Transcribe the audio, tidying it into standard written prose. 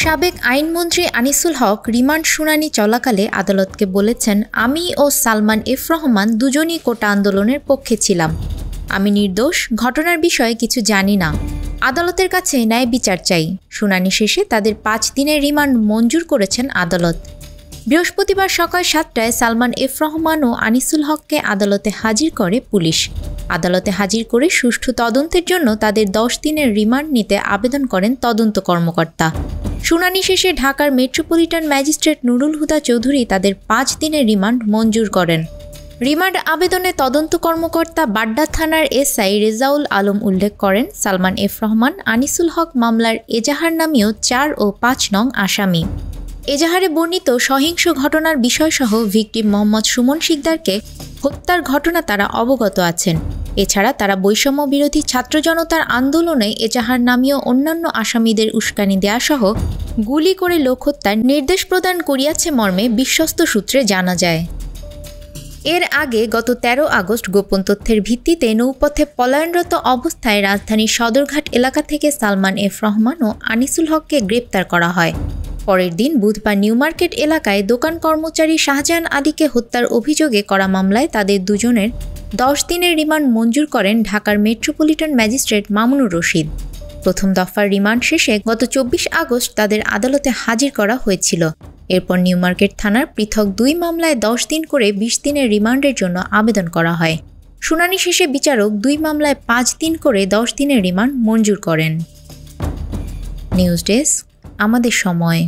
সাবেক আইনমন্ত্রী আনিসুল হক রিমান্ড শুনানি চলাকালে আদালতকে বলেছেন, আমি ও সালমান এফ রহমান দুজনই কোটা আন্দোলনের পক্ষে ছিলাম। আমি নির্দোষ, ঘটনার বিষয়ে কিছু জানি না। আদালতের কাছে ন্যায় বিচার চাই। শুনানি শেষে তাদের 5 দিনের রিমান্ড মঞ্জুর করেছেন আদালত। বৃহস্পতিবার সকাল 7টায় সালমান এফ রহমান ও আনিসুল হককে আদালতে হাজির করে পুলিশ। আদালতে হাজির করে সুষ্ঠু তদন্তের জন্য তাদের 10 দিনের রিমান্ড নিতে আবেদন করেন তদন্ত কর্মকর্তা। শুনানি শেষে ঢাকার মেট্রোপলিটন ম্যাজিস্ট্রেট নুরুল হুদা চৌধুরী তাদের 5 দিনের রিমান্ড মঞ্জুর করেন। রিমান্ড আবেদনে তদন্ত কর্মকর্তা বাড্ডা থানার এসআই রেজাউল আলম উল্লেখ করেন, সালমান এফ রহমান, আনিসুল হক মামলার এজাহার নামীয় 4 ও 5 নং আসামি। এজাহারে বর্ণিত সহিংস ঘটনার বিষয়সহ ভিকটিম মোহাম্মদ সুমন শিকদারকে হত্যার ঘটনা তারা অবগত আছেন। এছাড়া তারা বৈষম্য বিরোধী ছাত্র জনতার আন্দোলনে এজাহার নামীয় অন্যান্য আসামিদের উস্কানি দেয়া সহ গুলি করে লোক হত্যার নির্দেশ প্রদান করিয়াছে মর্মে বিশ্বস্ত সূত্রে জানা যায়। এর আগে গত 13 আগস্ট গোপন তথ্যের ভিত্তিতে নৌপথে পলায়নরত অবস্থায় রাজধানীর সদরঘাট এলাকা থেকে সালমান এফ রহমান ও আনিসুল হককে গ্রেপ্তার করা হয়। পরের দিন বুধবার নিউ মার্কেট এলাকায় দোকান কর্মচারী শাহজাহান আলীকে হত্যার অভিযোগে করা মামলায় তাদের দুজনের 10 দিনের রিমান্ড মঞ্জুর করেন ঢাকার মেট্রোপলিটন ম্যাজিস্ট্রেট মামুনুর রশিদ। প্রথম দফার রিমান্ড শেষে গত 24 আগস্ট তাদের আদালতে হাজির করা হয়েছিল। এরপর নিউ মার্কেট থানার পৃথক 2 মামলায় 10 দিন করে 20 দিনের রিমান্ডের জন্য আবেদন করা হয়। শুনানি শেষে বিচারক 2 মামলায় 5 দিন করে 10 দিনের রিমান্ড মঞ্জুর করেন। নিউজ ডেস্ক, আমাদের সময়।